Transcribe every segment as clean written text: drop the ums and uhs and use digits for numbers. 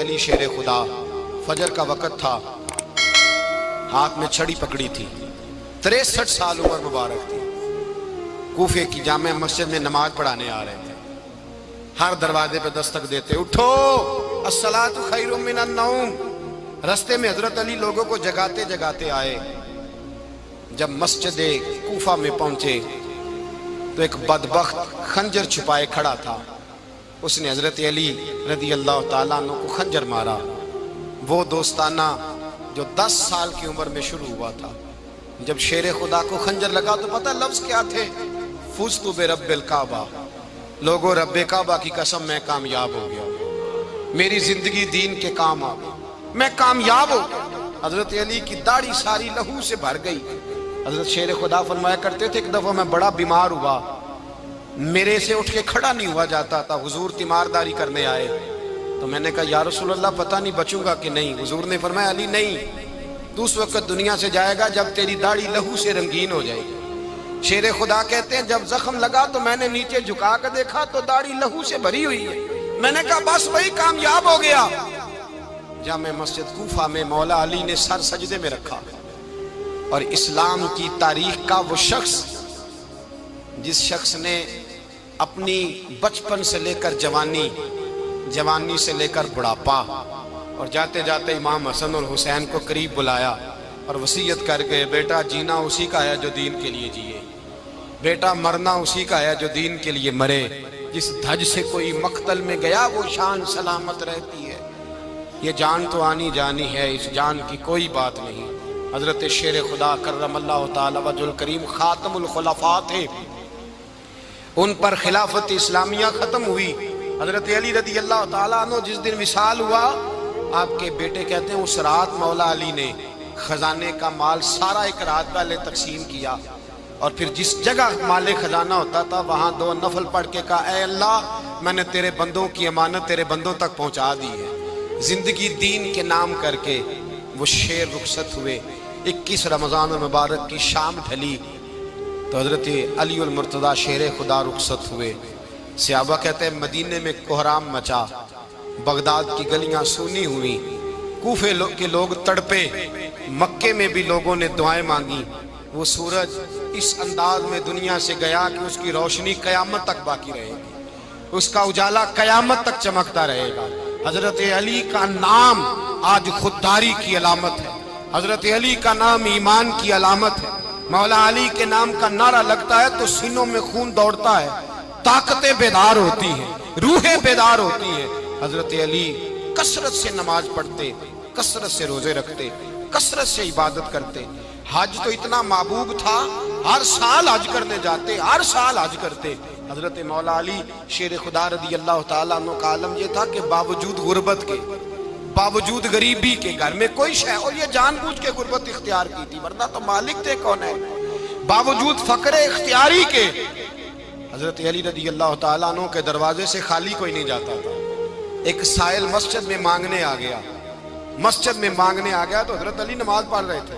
علی شیر خدا، فجر کا وقت تھا، ہاتھ میں چھڑی پکڑی تھی، 63 سال عمر مبارک تھی، کوفے کی جامع مسجد میں نماز پڑھانے آ رہے تھے۔ ہر دروازے پہ دستک دیتے، اٹھو الصلاۃ خیر من النوم۔ رستے میں حضرت علی لوگوں کو جگاتے جگاتے آئے۔ جب مسجد کوفہ میں پہنچے تو ایک بدبخت خنجر چھپائے کھڑا تھا، اس نے حضرت علی رضی اللہ تعالیٰ عنہ کو خنجر مارا۔ وہ دوستانہ جو 10 سال کی عمر میں شروع ہوا تھا، جب شیر خدا کو خنجر لگا تو پتہ لفظ کیا تھے؟ فزت برب الکعبہ، لوگوں رب کعبہ کی قسم میں کامیاب ہو گیا، میری زندگی دین کے کام آ گئی، میں کامیاب ہو گیا۔ حضرت علی کی داڑھی ساری لہو سے بھر گئی۔ حضرت شیر خدا فرمایا کرتے تھے، ایک دفعہ میں بڑا بیمار ہوا، میرے سے اٹھ کے کھڑا نہیں ہوا جاتا تھا، حضور تیمارداری کرنے آئے تو میں نے کہا یا رسول اللہ پتہ نہیں بچوں گا کہ نہیں۔ حضور نے فرمایا علی نہیں، تو اس وقت دنیا سے جائے گا جب تیری داڑھی لہو سے رنگین ہو جائے گی۔ شیر خدا کہتے ہیں جب زخم لگا تو میں نے نیچے جھکا کر دیکھا تو داڑھی لہو سے بھری ہوئی ہے، میں نے کہا بس وہی کامیاب ہو گیا۔ جامع مسجد کوفہ میں مولا علی نے سر سجدے میں رکھا، اور اسلام کی تاریخ کا وہ شخص جس شخص نے اپنی بچپن سے لے کر جوانی، جوانی سے لے کر بڑھاپا، اور جاتے جاتے امام حسن اور حسین کو قریب بلایا اور وصیت کر کے بیٹا جینا اسی کا ہے جو دین کے لیے جیے، بیٹا مرنا اسی کا ہے جو دین کے لیے مرے، جس دھج سے کوئی مقتل میں گیا وہ شان سلامت رہتی ہے، یہ جان تو آنی جانی ہے، اس جان کی کوئی بات نہیں۔ حضرت شیر خدا کرم اللہ تعالی وجہ الکریم خاتم الخلفاء تھے، ان پر خلافت اسلامیہ ختم ہوئی۔ حضرت علی رضی اللہ تعالیٰ عنہ جس دن وصال ہوا، آپ کے بیٹے کہتے ہیں اس رات مولا علی نے خزانے کا مال سارا ایک رات پہلے تقسیم کیا، اور پھر جس جگہ مال خزانہ ہوتا تھا وہاں 2 نفل پڑھ کے کہا اے اللہ میں نے تیرے بندوں کی امانت تیرے بندوں تک پہنچا دی ہے۔ زندگی دین کے نام کر کے وہ شیر رخصت ہوئے۔ 21 رمضان المبارک کی شام ڈھلی تو حضرت علی المرتضیٰ شیر خدا رخصت ہوئے۔ صحابہ کہتے ہیں مدینے میں کوہرام مچا، بغداد کی گلیاں سونی ہوئی، کوفے کے لوگ تڑپے، مکے میں بھی لوگوں نے دعائیں مانگی۔ وہ سورج اس انداز میں دنیا سے گیا کہ اس کی روشنی قیامت تک باقی رہے گی، اس کا اجالا قیامت تک چمکتا رہے گا۔ حضرت علی کا نام آج خودداری کی علامت ہے، حضرت علی کا نام ایمان کی علامت ہے۔ مولا علی کے نام کا نعرہ لگتا ہے تو سینوں میں خون دوڑتا ہے، طاقتیں بیدار ہوتی ہیں، روحیں بیدار ہوتی ہیں۔ حضرت علی کثرت سے نماز پڑھتے، کثرت سے روزے رکھتے، کثرت سے عبادت کرتے۔ حج تو اتنا محبوب تھا، ہر سال حج کرنے جاتے، ہر سال حج کرتے۔ حضرت مولا علی شیر خدا رضی اللہ تعالیٰ عنہ کا عالم یہ تھا کہ باوجود غربت کے، باوجود غریبی کے، گھر میں کوئی شے، اور یہ جان بوجھ کے غربت اختیار کی تھی ورنہ تو مالک تھے کون ہے، باوجود فقر اختیاری کے حضرت علی رضی اللہ تعالیٰ عنہ کے دروازے سے خالی کوئی نہیں جاتا تھا۔ ایک سائل مسجد میں مانگنے آ گیا، مسجد میں مانگنے آ گیا تو حضرت علی نماز پڑھ رہے تھے۔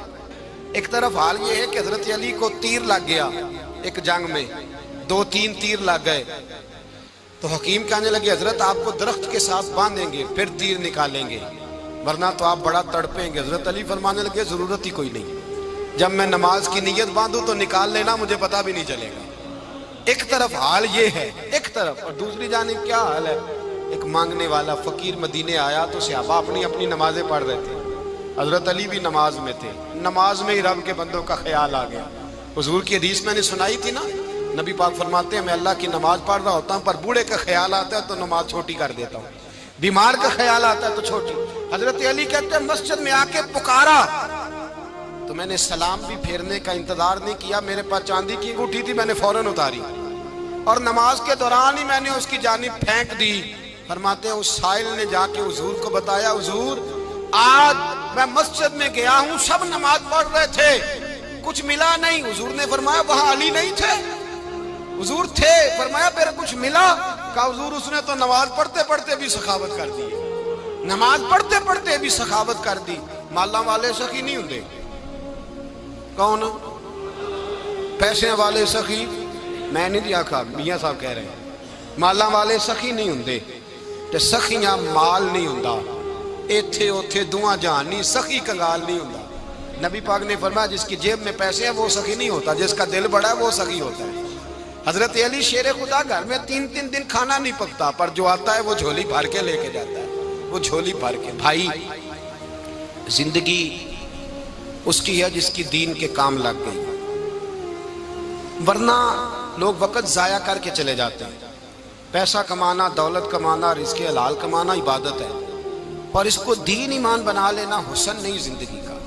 ایک طرف حال یہ ہے کہ حضرت علی کو تیر لگ گیا، ایک جنگ میں 2-3 تیر لگ گئے تو حکیم کہنے لگے حضرت آپ کو درخت کے ساتھ باندھیں گے پھر تیر نکالیں گے ورنہ تو آپ بڑا تڑپیں گے۔ حضرت علی فرمانے لگے ضرورت ہی کوئی نہیں، جب میں نماز کی نیت باندھوں تو نکال لینا، مجھے پتہ بھی نہیں چلے گا۔ ایک طرف حال یہ ہے، ایک طرف، اور دوسری جانب کیا حال ہے؟ ایک مانگنے والا فقیر مدینے آیا تو صحابہ اپنی اپنی نمازیں پڑھ رہے تھے، حضرت علی بھی نماز میں تھے، نماز میں ہی رب کے بندوں کا خیال آ گیا۔ حضور کی حدیث میں نے سنائی تھی نا، نبی پاک فرماتے ہیں میں اللہ کی نماز پڑھ رہا ہوتا ہوں پر بوڑھے کا خیال آتا ہے تو نماز چھوٹی کر دیتا ہوں، بیمار کا خیال آتا ہے تو چھوٹی۔ حضرت علی کہتے ہیں مسجد میں آ کے پکارا تو میں نے سلام بھی پھیرنے کا انتظار نہیں کیا، میرے پاس چاندی کی انگوٹھی تھی، میں نے فوراً اتاری اور نماز کے دوران ہی میں نے اس کی جانب پھینک دی۔ فرماتے ہیں اس سائل نے جا کے حضور کو بتایا حضور آج میں مسجد میں گیا ہوں، سب نماز پڑھ رہے تھے، کچھ ملا نہیں۔ حضور نے فرمایا وہاں علی نہیں تھے؟ حضور تھے۔ فرمایا پھر کچھ ملا؟ کہا حضور اس نے تو نماز پڑھتے پڑھتے بھی سخاوت کر دی، نماز پڑھتے پڑھتے بھی سخاوت کر دی۔ مالاں والے سخی نہیں ہوندے، کون؟ پیسے والے سخی میں نہیں دیا کھا، میاں صاحب کہہ رہے ہیں مالاں والے سخی نہیں ہوندے، تے سخیاں مال نہیں ہوندا، ایتھے اوتھے دعا جہان نہیں، سخی کنگال نہیں ہوتا۔ نبی پاک نے فرمایا جس کی جیب میں پیسے ہیں وہ سخی نہیں ہوتا، جس کا دل بڑا ہے وہ سخی ہوتا ہے۔ حضرت علی شیر خدا گھر میں 3 دن کھانا نہیں پکتا، پر جو آتا ہے وہ جھولی بھر کے لے کے جاتا ہے، وہ جھولی بھر کے۔ بھائی زندگی اس کی ہے جس کی دین کے کام لگ گئی، ورنہ لوگ وقت ضائع کر کے چلے جاتے ہیں۔ پیسہ کمانا، دولت کمانا، رزق حلال کمانا عبادت ہے، پر اس کو دین ایمان بنا لینا حسن نہیں زندگی کا۔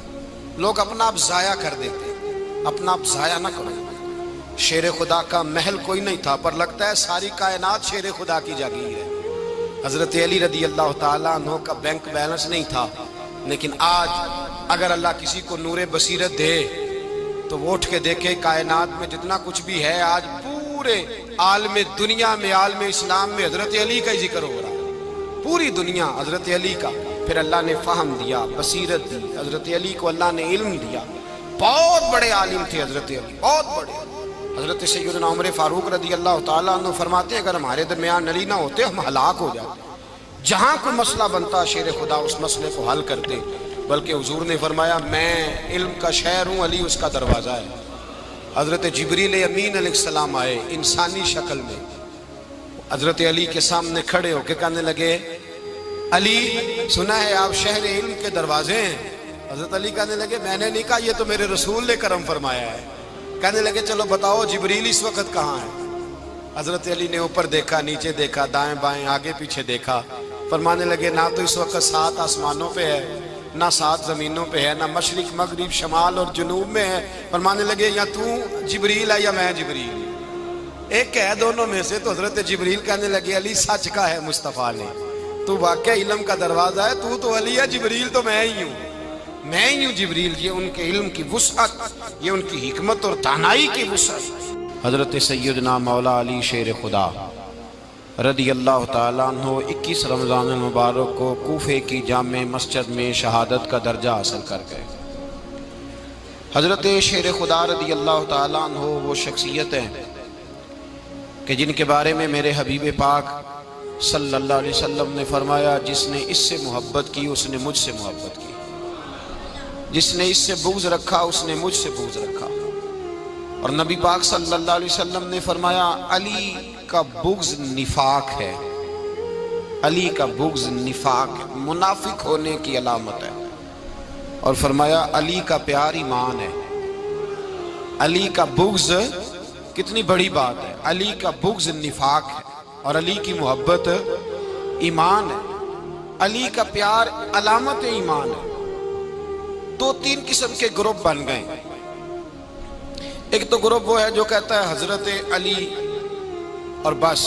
لوگ اپنا آپ ضائع کر دیتے ہیں، اپنا آپ ضائع نہ کرو۔ شیر خدا کا محل کوئی نہیں تھا، پر لگتا ہے ساری کائنات شیر خدا کی جاگیر ہے۔ حضرت علی رضی اللہ تعالیٰ عنہ کا بینک بیلنس نہیں تھا، لیکن آج اگر اللہ کسی کو نور بصیرت دے تو وہ اٹھ کے دیکھے کائنات میں جتنا کچھ بھی ہے، آج پورے عالم دنیا میں، عالم اسلام میں حضرت علی کا ہی ذکر ہو رہا ہے، پوری دنیا حضرت علی کا۔ پھر اللہ نے فہم دیا، بصیرت دی، حضرت علی کو اللہ نے علم دیا۔ بہت بڑے عالم تھے حضرت علی، بہت بڑے۔ حضرت سیدنا عمر فاروق رضی اللہ تعالیٰ عنہ فرماتے ہیں اگر ہمارے درمیان علی نہ ہوتے ہم ہلاک ہو جاتے، جہاں کوئی مسئلہ بنتا شیر خدا اس مسئلے کو حل کرتے، بلکہ حضور نے فرمایا میں علم کا شہر ہوں، علی اس کا دروازہ ہے۔ حضرت جبریل امین علیہ السلام آئے انسانی شکل میں، حضرت علی کے سامنے کھڑے ہو کے کہنے لگے علی سنا ہے آپ شہر علم کے دروازے ہیں؟ حضرت علی کہنے لگے میں نے نہیں کہا، یہ تو میرے رسول نے کرم فرمایا ہے۔ کہنے لگے چلو بتاؤ جبریل اس وقت کہاں ہے؟ حضرت علی نے اوپر دیکھا، نیچے دیکھا، دائیں بائیں آگے پیچھے دیکھا، فرمانے لگے نہ تو اس وقت 7 آسمانوں پہ ہے، نہ 7 زمینوں پہ ہے، نہ مشرق مغرب شمال اور جنوب میں ہے۔ فرمانے لگے یا تو جبریل ہے یا میں جبریل، ایک ہے دونوں میں سے۔ تو حضرت جبریل کہنے لگے علی سچ کا ہے مصطفیٰ نے، تو واقعہ علم کا دروازہ ہے، تو علی ہے، جبریل تو میں ہی ہوں، میں ہی ہوں جبریل۔ یہ ان کے علم کی وسعت، یہ ان کی حکمت اور دانائی کی وسعت۔ حضرت سیدنا مولا علی شیر خدا رضی اللہ تعالیٰ عنہ 21 رمضان المبارک کو کوفے کی جامع مسجد میں شہادت کا درجہ حاصل کر گئے۔ حضرت شیر خدا رضی اللہ تعالیٰ عنہ وہ شخصیت ہیں کہ جن کے بارے میں میرے حبیب پاک صلی اللہ علیہ وسلم نے فرمایا جس نے اس سے محبت کی اس نے مجھ سے محبت کی، جس نے اس سے بغض رکھا اس نے مجھ سے بغض رکھا۔ اور نبی پاک صلی اللہ علیہ وسلم نے فرمایا علی کا بغض نفاق ہے، علی کا بغض نفاق منافق ہونے کی علامت ہے۔ اور فرمایا علی کا پیار ایمان ہے، علی کا بغض کتنی بڑی بات ہے، علی کا بغض نفاق ہے اور علی کی محبت ایمان ہے، علی کا پیار علامت ایمان ہے۔ 2-3 قسم کے گروپ بن گئے۔ ایک تو گروپ وہ ہے جو کہتا ہے حضرت علی اور بس،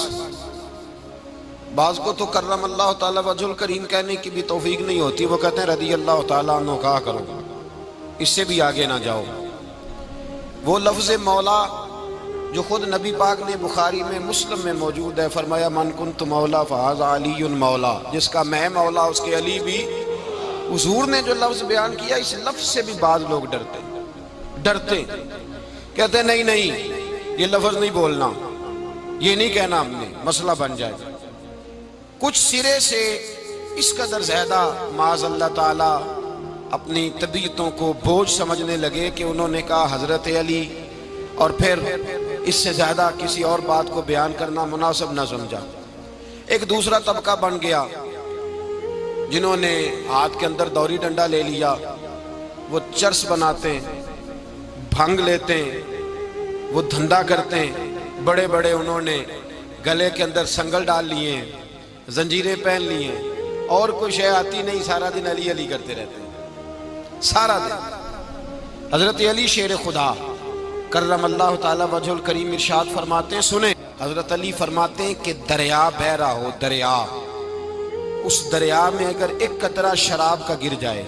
بعض کو تو کرم اللہ تعالیٰ وجہ الکریم کہنے کی بھی توفیق نہیں ہوتی، وہ کہتے ہیں رضی اللہ تعالیٰ عنہ کہا کرو، اس سے بھی آگے نہ جاؤ۔ وہ لفظ مولا جو خود نبی پاک نے بخاری میں مسلم میں موجود ہے، فرمایا من کنت مولا فہذا علی مولا، جس کا میں مولا اس کے علی بھی۔ حضور نے جو لفظ بیان کیا اس لفظ سے بھی بعض لوگ ڈرتے کہتے ہیں نہیں یہ لفظ نہیں بولنا، یہ نہیں کہنا ہم نے، مسئلہ بن جائے۔ کچھ سرے سے اس قدر زیادہ معاذ اللہ تعالیٰ اپنی طبیعتوں کو بوجھ سمجھنے لگے کہ انہوں نے کہا حضرت علی، اور پھر اس سے زیادہ کسی اور بات کو بیان کرنا مناسب نہ سمجھا۔ ایک دوسرا طبقہ بن گیا جنہوں نے ہاتھ کے اندر دوری ڈنڈا لے لیا، وہ چرس بناتے ہیں، بھنگ لیتے ہیں، وہ دھندا کرتے ہیں، بڑے بڑے انہوں نے گلے کے اندر سنگل ڈال لیے ہیں، زنجیریں پہن لی ہیں، اور کوئی شے آتی نہیں، سارا دن علی علی کرتے رہتے ہیں سارا دن۔ حضرت علی شیر خدا کرم اللہ تعالیٰ وجہ الکریم ارشاد فرماتے ہیں، سنیں حضرت علی فرماتے ہیں کہ دریا بہ رہا ہو، دریا، اس دریا میں اگر ایک قطرہ شراب کا گر جائے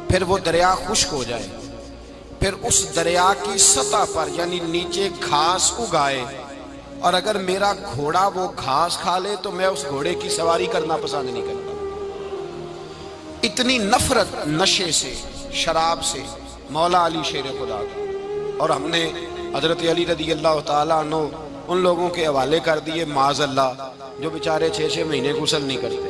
پھر وہ دریا خشک ہو جائے، پھر اس دریا کی سطح پر یعنی نیچے گھاس اگائے، اور اگر میرا گھوڑا وہ گھاس کھا لے تو میں اس گھوڑے کی سواری کرنا پسند نہیں کرتا۔ اتنی نفرت نشے سے، شراب سے مولا علی شیر خدا کا۔ اور ہم نے حضرت علی رضی اللہ تعالیٰ عنہ ان لوگوں کے حوالے کر دیے معاذ اللہ جو بیچارے 6 مہینے غسل نہیں کرتے،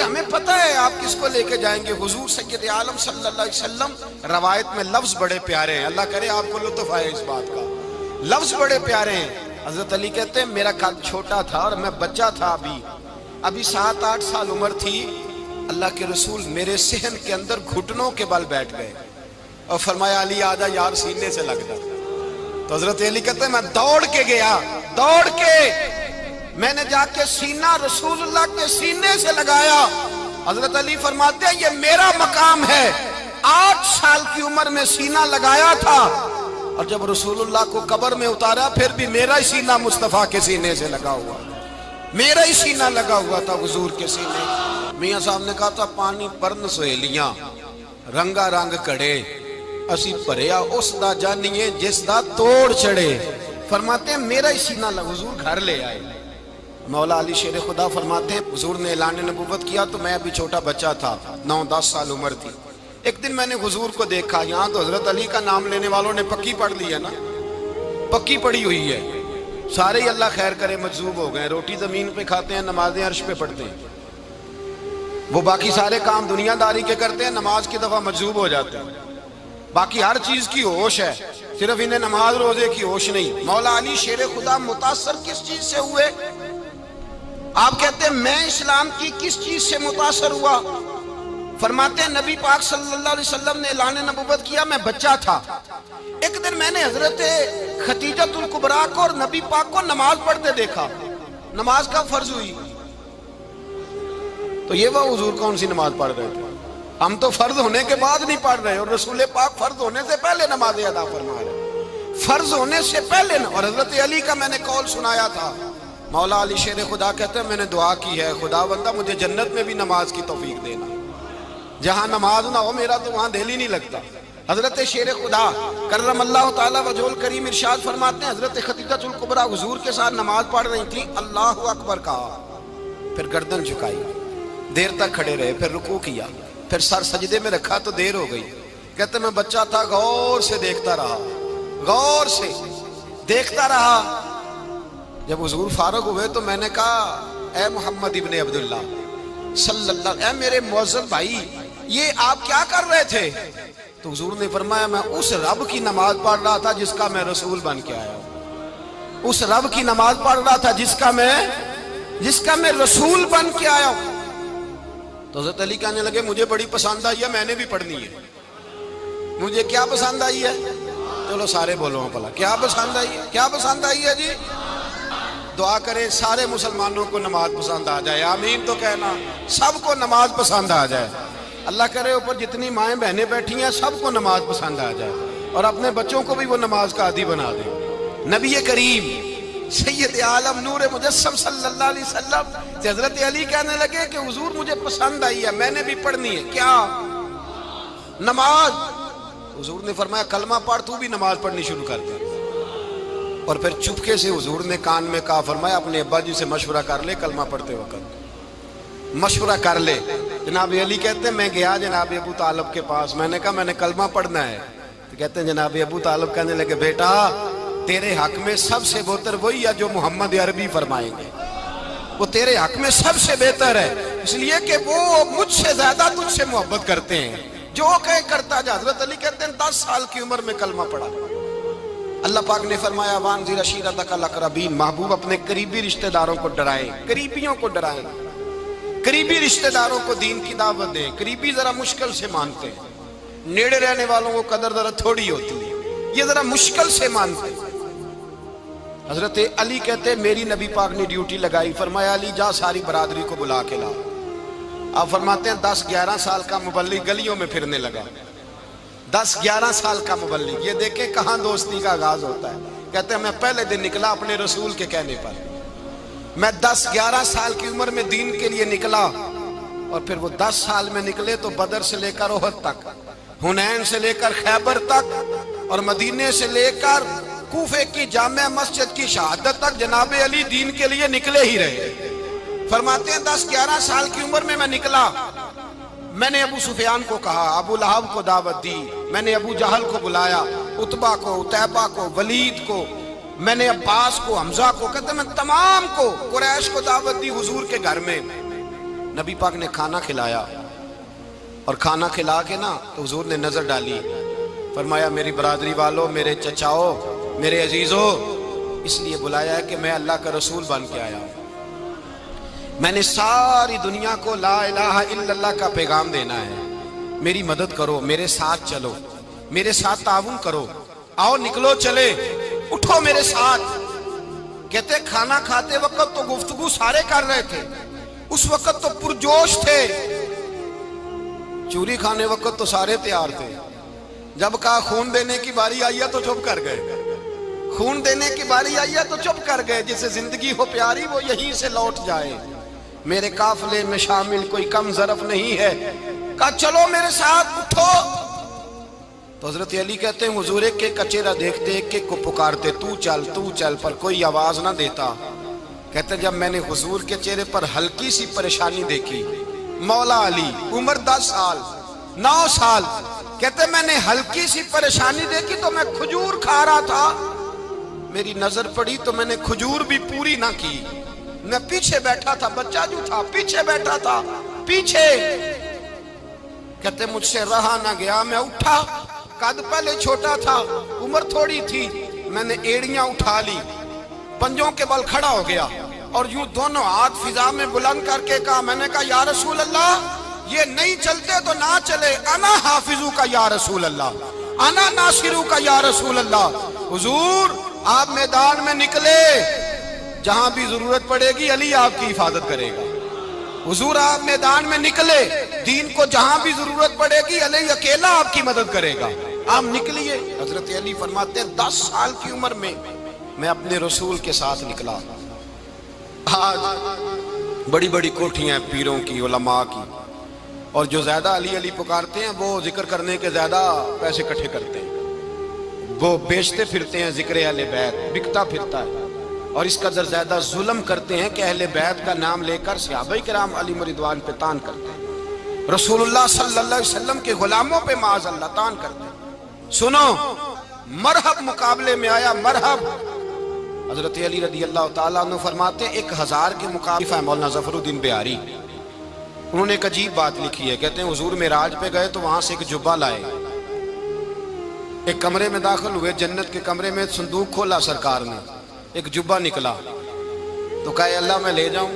ہمیں پتہ ہے آپ کس کو لے کے جائیں گے، حضور سید عالم صلی اللہ علیہ وسلم۔ روایت میں لفظ بڑے پیارے ہیں، اللہ کرے آپ کو لطف آئے اس بات کا، لفظ بڑے پیارے ہیں۔ حضرت علی کہتے ہیں میرا قد چھوٹا تھا اور میں بچہ تھا، ابھی 7-8 سال عمر تھی، اللہ کے رسول میرے صحن کے اندر گھٹنوں کے بل بیٹھ گئے اور فرمایا علی آجا یار سینے سے لگ جا۔ تو حضرت علی کہتے ہیں میں دوڑ کے گیا، دوڑ کے میں نے جا کے سینہ رسول اللہ کے سینے سے لگایا۔ حضرت علی فرماتے ہیں یہ میرا مقام ہے، 8 سال کی عمر میں سینہ لگایا تھا، اور جب رسول اللہ کو قبر میں اتارا پھر بھی میرا ہی سینہ مصطفیٰ کے سینے سے لگا ہوا، میرا ہی سینہ لگا ہوا تھا حضور کے سینے۔ میاں صاحب نے کہا تھا پانی پرن سہیلیاں رنگا رنگ کڑے، اسی پریا اس دا جانیے جس دا توڑ چڑے۔ فرماتے ہیں میرا ہی سینہ لگا، حضور گھر لے آئے۔ مولا علی شیر خدا فرماتے ہیں حضور نے اعلان نبوت کیا تو میں ابھی چھوٹا بچہ تھا، 9-10 سال عمر تھی۔ ایک دن میں نے حضور کو دیکھا، یہاں تو حضرت علی کا نام لینے والوں نے پکی پڑھ لی ہے نا، پکی پڑھی ہوئی ہے، سارے ہی اللہ خیر کرے مجذوب ہو گئے، روٹی زمین پہ کھاتے ہیں، نمازیں عرش پہ پڑھتے ہیں، وہ باقی سارے کام دنیا داری کے کرتے ہیں، نماز کی دفعہ مجذوب ہو جاتے ہیں، باقی ہر چیز کی ہوش ہے، صرف انہیں نماز روزے کی ہوش نہیں۔ مولا علی شیر خدا متاثر کس چیز سے ہوئے؟ آپ کہتے ہیں میں اسلام کی کس چیز سے متاثر ہوا؟ فرماتے ہیں نبی پاک صلی اللہ علیہ وسلم نے اعلان نبوت کیا، میں بچہ تھا، ایک دن میں نے حضرت خدیجۃ الکبریٰ کو اور نبی پاک کو نماز پڑھتے دیکھا، نماز کا فرض ہوئی، تو یہ وہ حضور کون سی نماز پڑھ رہے تھے؟ ہم تو فرض ہونے کے بعد نہیں پڑھ رہے، اور رسول پاک فرض ہونے سے پہلے نماز ادا فرما رہے، فرض ہونے سے پہلے۔ اور حضرت علی کا میں نے قول سنایا تھا، مولا علی شیر خدا کہتے ہیں میں نے دعا کی ہے خدا بندہ مجھے جنت میں بھی نماز کی توفیق دینا، جہاں نماز نہ ہو میرا تو وہاں دل ہی نہیں لگتا۔ حضرت شیر خدا کرم اللہ تعالیٰ وجہ الکریم ارشاد فرماتے ہیں حضرت خدیجۃ الکبریٰ حضور کے ساتھ نماز پڑھ رہی تھی، اللہ اکبر کہا، پھر گردن جھکائی، دیر تک کھڑے رہے، پھر رکوع کیا، پھر سر سجدے میں رکھا تو دیر ہو گئی۔ کہتے میں بچہ تھا، غور سے دیکھتا رہا، غور سے دیکھتا رہا۔ جب حضور فارغ ہوئے تو میں نے کہا اے محمد ابن عبداللہ صلی اللہ، اے میرے معزز بھائی یہ آپ کیا کر رہے تھے؟ تو حضور نے فرمایا میں اس رب کی نماز پڑھ رہا تھا جس کا میں رسول بن کے آیا ہوں، اس رب کی نماز پڑھ رہا تھا جس کا میں رسول بن کے آیا ہوں۔ تو حضرت علی کہنے لگے مجھے بڑی پسند آئی ہے، میں نے بھی پڑھنی ہے۔ مجھے کیا پسند آئی ہے؟ چلو سارے بولو پلا، کیا پسند آئی ہے؟ کیا پسند آئی ہے جی؟ دعا کریں سارے مسلمانوں کو نماز پسند آ جائے، آمین تو کہنا، سب کو نماز پسند آ جائے۔ اللہ کرے اوپر جتنی مائیں بہنیں بیٹھی ہیں سب کو نماز پسند آ جائے، اور اپنے بچوں کو بھی وہ نماز کا عادی بنا دیں۔ نبی کریم سید عالم نور مجسم صلی اللہ علیہ وسلم سے حضرت علی کہنے لگے کہ حضور مجھے پسند آئی ہے، میں نے بھی پڑھنی ہے، کیا؟ نماز۔ حضور نے فرمایا کلمہ پڑھ، تو بھی نماز پڑھنی شروع کر دے۔ اور پھر چپکے سے حضور نے کان میں کہا، فرمایا اپنے ابا جی سے مشورہ کر لے، کلمہ پڑھتے وقت مشورہ کر لے۔ جناب علی کہتے ہیں میں گیا جناب ابو طالب کے پاس، میں نے کہا میں نے کلمہ پڑھنا ہے، تو کہتے ہیں جناب ابو طالب کہنے لگے بیٹا تیرے حق میں سب سے بہتر وہی ہے جو محمد عربی فرمائیں گے، وہ تیرے حق میں سب سے بہتر ہے، اس لیے کہ وہ مجھ سے زیادہ تجھ سے محبت کرتے ہیں، جو کہے کرتا جا۔ حضرت علی کہتے ہیں 10 سال کی عمر میں کلمہ پڑھا۔ اللہ پاک نے فرمایا وانذر عشیرتک الاقربین، محبوب اپنے قریبی رشتہ داروں کو ڈرائیں، قریبیوں کو ڈرائیں، قریبی رشتہ داروں کو دین کی دعوت دیں۔ قریبی ذرا مشکل سے مانتے ہیں، نیڑے رہنے والوں کو قدر ذرا تھوڑی ہوتی ہے، یہ ذرا مشکل سے مانتے ہیں۔ حضرت علی کہتے ہیں میری نبی پاک نے ڈیوٹی لگائی، فرمایا علی جا ساری برادری کو بلا کے لا۔ آپ فرماتے ہیں 10-11 سال کا مبلغ گلیوں میں پھرنے لگا، 10-11 سال کا مبلغ، یہ دیکھیں کہاں دوستی کا آغاز ہوتا ہے۔ کہتے ہیں میں پہلے دن نکلا اپنے رسول کے کہنے پر، میں 10-11 سال کی عمر میں دین کے لیے نکلا، اور پھر وہ 10 سال میں نکلے تو بدر سے لے کر احد تک، حنین سے لے کر خیبر تک، اور مدینے سے لے کر کوفے کی جامع مسجد کی شہادت تک جناب علی دین کے لیے نکلے ہی رہے۔ فرماتے ہیں 10-11 سال کی عمر میں نکلا، میں نے ابو سفیان کو کہا، ابو لہب کو دعوت دی، میں نے ابو جہل کو بلایا، عتبہ کو، عتیبہ کو، ولید کو، میں نے عباس کو، حمزہ کو، کہتے میں تمام کو، قریش کو دعوت دی حضور کے گھر میں۔ نبی پاک نے کھانا کھلایا، اور کھانا کھلا کے نا تو حضور نے نظر ڈالی، فرمایا میری برادری والوں، میرے چچاؤ، میرے عزیزوں، اس لیے بلایا ہے کہ میں اللہ کا رسول بن کے آیا ہوں، میں نے ساری دنیا کو لا الہ الا اللہ کا پیغام دینا ہے، میری مدد کرو، میرے ساتھ چلو، میرے ساتھ تعاون کرو، آؤ نکلو چلے، اٹھو میرے ساتھ۔ کہتے کھانا کھاتے وقت تو گفتگو سارے کر رہے تھے، اس وقت تو پرجوش تھے، چوری کھانے وقت تو سارے تیار تھے، جب کہا خون دینے کی باری آئی ہے تو چپ کر گئے، خون دینے کی باری آئی ہے تو چپ کر گئے، جسے زندگی ہو پیاری وہ یہیں سے لوٹ جائے، میرے قافلے میں شامل کوئی کم ظرف نہیں ہے، کہا چلو میرے ساتھ اٹھو۔ تو حضرت علی کہتے ہیں حضور ایک ایک کا چہرہ دیکھتے، ایک ایک کو پکارتے، تو چل، پر کوئی آواز نہ دیتا۔ کہتے جب میں نے حضور کے چہرے پر ہلکی سی پریشانی دیکھی، مولا علی عمر 10 سال 9 سال، کہتے میں نے ہلکی سی پریشانی دیکھی تو میں کھجور کھا رہا تھا، میری نظر پڑی تو میں نے کھجور بھی پوری نہ کی، میں پیچھے بیٹھا تھا، بچہ جو تھا پیچھے بیٹھا تھا، پیچھے۔ کہتے مجھ سے رہا نہ گیا، میں اٹھا، قد پہلے چھوٹا تھا، عمر تھوڑی تھی، میں نے ایڑیاں اٹھا لی، پنجوں کے بل کھڑا ہو گیا، اور یوں دونوں ہاتھ فضا میں بلند کر کے کہا، میں نے کہا یا رسول اللہ یہ نہیں چلتے تو نہ چلے، انا حافظو کا یا رسول اللہ، انا ناصرو کا یا رسول اللہ۔ حضور آپ میدان میں نکلے، جہاں بھی ضرورت پڑے گی علی آپ کی حفاظت کرے گا، حضور آپ میدان میں نکلے، دین کو جہاں بھی ضرورت پڑے گی علی اکیلا آپ کی مدد کرے گا، آپ نکلیے۔ حضرت علی فرماتے ہیں 10 سال کی عمر میں میں اپنے رسول کے ساتھ نکلا۔ آج بڑی بڑی کوٹھیاں ہیں پیروں کی، علماء کی، اور جو زیادہ علی علی پکارتے ہیں وہ ذکر کرنے کے زیادہ پیسے اکٹھے کرتے ہیں، وہ بیچتے پھرتے ہیں ذکر اہل بیت، بکتا پھرتا ہے، اور اس قدر زیادہ ظلم کرتے ہیں کہ اہل بیت کا نام لے کر صحابہ کرام علی رضوان پہ تان کرتے ہیں، رسول اللہ صلی اللہ علیہ وسلم کے غلاموں پہ معاذ اللہ تان کرتے ہیں۔ سنو، مرحب مقابلے میں آیا، مرحب۔ حضرت علی رضی اللہ تعالیٰ عنہ فرماتے 1000 کے مقابلے مولانا ظفر الدین بہاری، انہوں نے ایک عجیب بات لکھی ہے، کہتے ہیں حضور معراج پہ گئے تو وہاں سے ایک جبہ لائے، ایک کمرے میں داخل ہوئے، جنت کے کمرے میں صندوق کھولا سرکار نے، ایک جبہ نکلا، تو کہا اللہ میں لے جاؤں؟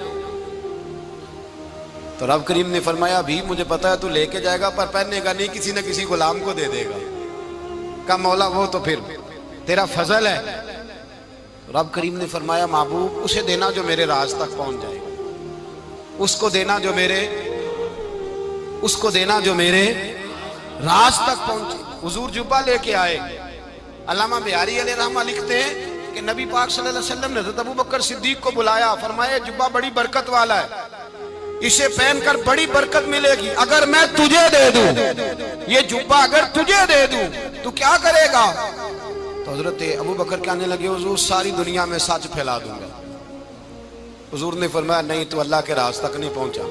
تو رب کریم نے فرمایا بھی مجھے پتا ہے تو لے کے جائے گا، پر پہننے گا نہیں، کسی نہ کسی غلام کو دے دے گا۔ کہا مولا وہ تو پھر تیرا فضل ہے۔ رب کریم نے فرمایا محبوب اسے دینا جو میرے راز تک پہنچ جائے گا، اس کو دینا جو میرے راز تک پہنچے۔ حضور جبہ لے کے آئے۔ علامہ بہاری علیہ رحمہ لکھتے ہیں کہ نبی پاک صلی اللہ علیہ وسلم نے حضرت ابوبکر صدیق کو بلایا، فرمایا جبہ بڑی برکت والا ہے، اسے پہن کر بڑی برکت ملے گی، اگر میں تجھے دے دوں، یہ جبہ اگر تجھے دے دوں تو کیا کرے گا؟ تو حضرت ابوبکر کہنے لگے حضور ساری دنیا میں سچ پھیلا دوں گا۔ حضور نے فرمایا نہیں تو اللہ کے راز تک نہیں پہنچا۔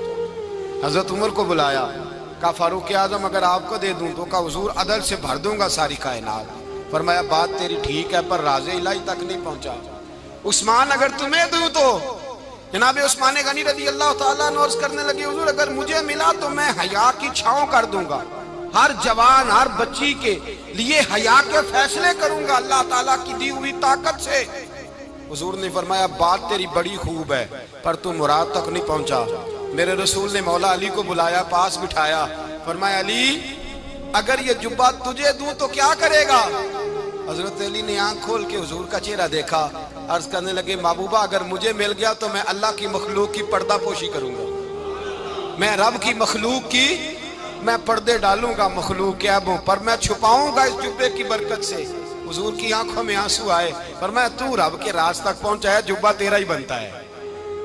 حضرت عمر کو بلایا، کہا فاروق اعظم اگر آپ کو دے دوں تو کہا حضور عدل سے بھر دوں گا ساری کائنات۔ فرمایا بات تیری ٹھیک ہے پر راز الہی تک نہیں پہنچا۔ عثمان اگر تمہیں دوں تو جناب عثمان غنی رضی اللہ تعالیٰ عنہ عرض کرنے لگے حضور اگر مجھے ملا تو میں حیا کی چھاؤں کر دوں گا، ہر جوان ہر بچی کے لیے حیا کے فیصلے کروں گا اللہ تعالیٰ کی دی ہوئی طاقت سے۔ حضور نے فرمایا بات تیری بڑی خوب ہے پر تو مراد تک نہیں پہنچا۔ میرے رسول نے مولا علی کو بلایا، پاس بٹھایا، فرمایا علی اگر یہ جبہ تجھے دوں تو کیا کرے گا؟ حضرت علی نے آنکھ کھول کے حضور کا چہرہ دیکھا، عرض کرنے لگے محبوبہ اگر مجھے مل گیا تو میں اللہ کی مخلوق کی پردہ پوشی کروں گا، میں رب کی مخلوق کی میں پردے ڈالوں گا مخلوق کے عیبوں پر، میں چھپاؤں گا اس جبے کی برکت سے۔ حضور کی آنکھوں میں آنسو آئے، فرمایا تو رب کے راز تک پہنچا ہے، جبہ تیرا ہی بنتا ہے،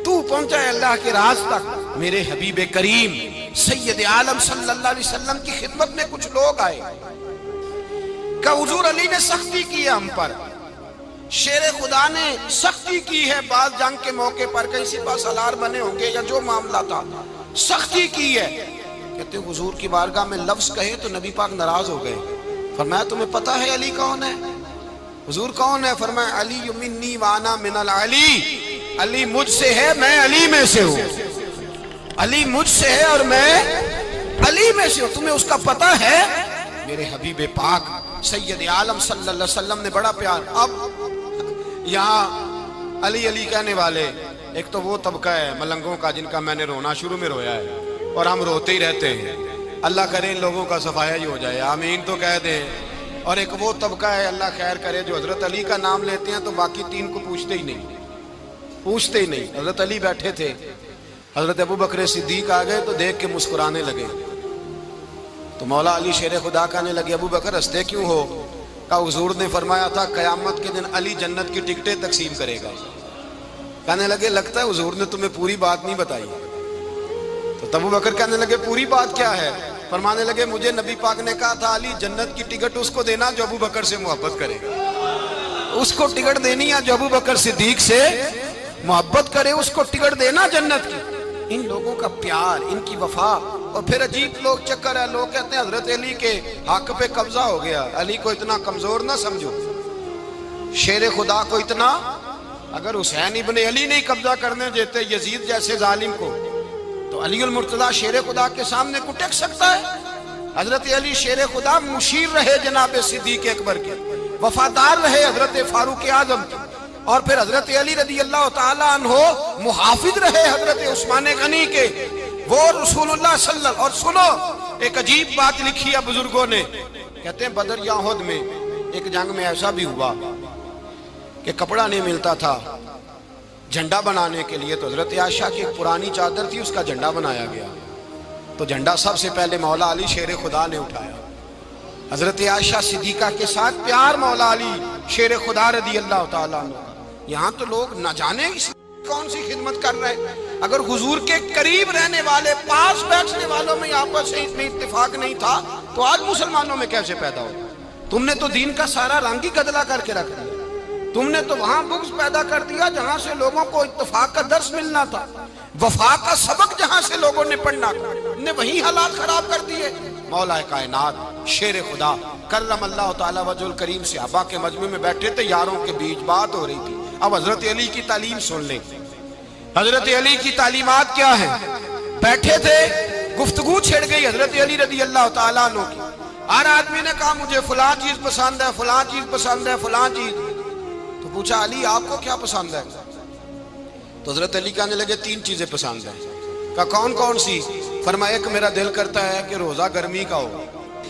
تو پہنچا ہے اللہ کے راز تک۔ میرے حبیب کریم سید عالم صلی اللہ علیہ وسلم کی خدمت میں کچھ لوگ آئے کہ حضور علی نے سختی کی ہے ہم پر، شیر خدا نے سختی کی ہے، بعض جنگ کے موقع پر کہیں سپاہ سالار بنے ہوں گے یا جو معاملہ تھا سختی کی ہے۔ کہتے ہیں حضور کی بارگاہ میں لفظ کہے تو نبی پاک ناراض ہو گئے۔ فرمایا تمہیں پتہ ہے علی کون ہے؟ حضور کون ہے؟ فرمایا علی منی وانا من العلی، علی مجھ سے ہے میں علی میں سے ہوں، علی مجھ سے ہے اور میں علی میں سے ہوں، تمہیں اس کا پتہ ہے؟ میرے حبیب پاک سید عالم صلی اللہ علیہ وسلم نے بڑا پیار. اب یہاں علی علی کہنے والے ایک تو وہ طبقہ ہے ملنگوں کا جن کا میں نے رونا شروع میں رویا ہے اور ہم روتے ہی رہتے ہیں. اللہ کرے ان لوگوں کا صفایا ہی ہو جائے، آمین تو کہہ دیں. اور ایک وہ طبقہ ہے اللہ خیر کرے جو حضرت علی کا نام لیتے ہیں تو باقی تین کو پوچھتے ہی نہیں. حضرت علی بیٹھے تھے، حضرت ابو بکر صدیق آ گئے تو دیکھ کے مسکرانے لگے. تو مولا علی شیر خدا کہنے لگے ابو بکر ہنستے کیوں ہو؟ کہا حضور نے فرمایا تھا قیامت کے دن علی جنت کی ٹکٹیں تقسیم کرے گا. کہنے لگے لگتا ہے حضور نے تمہیں پوری بات نہیں بتائی. تو ابو بکر کہنے لگے پوری بات کیا ہے؟ فرمانے لگے مجھے نبی پاک نے کہا تھا علی جنت کی ٹکٹ اس کو دینا جو ابو بکر سے محبت کرے گا. اس کو ٹکٹ دینی ہے جو ابو بکر صدیق سے محبت کرے، اس کو ٹکٹ دینا جنت کی. ان لوگوں کا پیار، ان کی وفا. اور پھر عجیب لوگ چکر ہے، لوگ کہتے ہیں حضرت علی کے حق پہ قبضہ ہو گیا. علی کو اتنا کمزور نہ سمجھو، شیر خدا کو اتنا. اگر حسین ابن علی نہیں قبضہ کرنے دیتے یزید جیسے ظالم کو تو علی المرتضیٰ شیر خدا کے سامنے کو ٹک سکتا ہے؟ حضرت علی شیر خدا مشیر رہے جناب صدیق اکبر کے، وفادار رہے حضرت فاروق اعظم کے، اور پھر حضرت علی رضی اللہ تعالیٰ عنہ محافظ رہے حضرت عثمان غنی کے. وہ رسول اللہ صلی اللہ. اور سنو ایک عجیب بات لکھی ہے بزرگوں نے، کہتے ہیں بدر یا احد میں ایک جنگ میں ایسا بھی ہوا کہ کپڑا نہیں ملتا تھا جھنڈا بنانے کے لیے، تو حضرت عائشہ کی ایک پرانی چادر تھی، اس کا جھنڈا بنایا گیا. تو جھنڈا سب سے پہلے مولا علی شیر خدا نے اٹھایا. حضرت عائشہ صدیقہ کے ساتھ پیار مولا علی شیر خدا رضی اللہ تعالیٰ عنہ. یہاں تو لوگ نہ جانے کون سی خدمت کر رہے ہیں. اگر حضور کے قریب رہنے والے پاس بیٹھنے والوں میں آپس میں اتفاق نہیں تھا تو آج مسلمانوں میں کیسے پیدا ہو؟ تم نے تو دین کا سارا رنگ ہی گدلا کر کے رکھ دیا. تم نے تو وہاں بغض پیدا کر دیا جہاں سے لوگوں کو اتفاق کا درس ملنا تھا، وفا کا سبق جہاں سے لوگوں نے پڑھنا تھا، نے وہی حالات خراب کر دیے. مولا کائنات شیر خدا کرم اللہ تعالیٰ وجہ الکریم صحابہ کے مجمع میں بیٹھے تھے، یاروں کے بیچ بات ہو رہی تھی. اب حضرت علی کی تعلیم سن لیں. حضرت علی کی تعلیمات کیا ہیں؟ بیٹھے تھے، گفتگو چھڑ گئی حضرت علی رضی اللہ تعالیٰ عنہ کی. ہر آدمی نے کہا مجھے فلاں چیز پسند ہے، فلاں چیز پسند ہے، فلاں چیز. تو پوچھا علی آپ کو کیا پسند ہے؟ تو حضرت علی کہنے لگے تین چیزیں پسند ہیں. کہا کون کون سی؟ فرمایا ایک میرا دل کرتا ہے کہ روزہ گرمی کا ہو.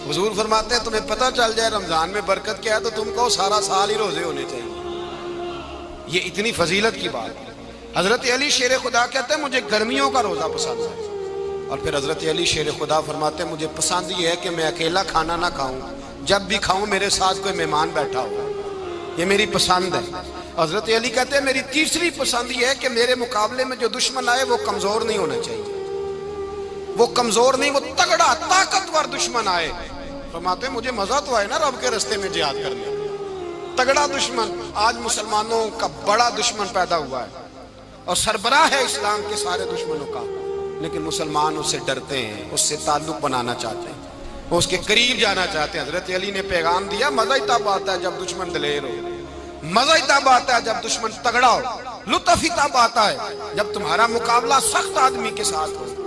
حضور فرماتے ہیں تمہیں پتہ چل جائے رمضان میں برکت کیا ہے تو تم کو سارا سال ہی روزے ہونے چاہیے. یہ اتنی فضیلت کی بات. حضرت علی شیر خدا کہتے ہیں مجھے گرمیوں کا روزہ پسند ہے. اور پھر حضرت علی شیر خدا فرماتے ہیں مجھے پسند یہ ہے کہ میں اکیلا کھانا نہ کھاؤں، جب بھی کھاؤں میرے ساتھ کوئی مہمان بیٹھا ہو. یہ میری پسند ہے. حضرت علی کہتے ہیں میری تیسری پسند یہ ہے کہ میرے مقابلے میں جو دشمن آئے وہ کمزور نہیں ہونا چاہیے. وہ کمزور نہیں، وہ تگڑا طاقتور دشمن آئے. فرماتے ہیں مجھے مزہ تو آئے نا رب کے رستے میں جہاد کرنے. تگڑا دشمن. آج مسلمانوں کا بڑا دشمن پیدا ہوا ہے اور سربراہ ہے اسلام کے سارے دشمنوں کا، لیکن مسلمان اس سے ڈرتے ہیں، اس سے تعلق بنانا چاہتے ہیں، وہ اس کے قریب جانا چاہتے ہیں. حضرت علی نے پیغام دیا مزہ ہی تب آتا ہے جب دشمن دلیر ہو، مزہ ہی تب آتا ہے جب دشمن تگڑا ہو، لطف ہی تب آتا ہے جب تمہارا مقابلہ سخت آدمی کے ساتھ ہو.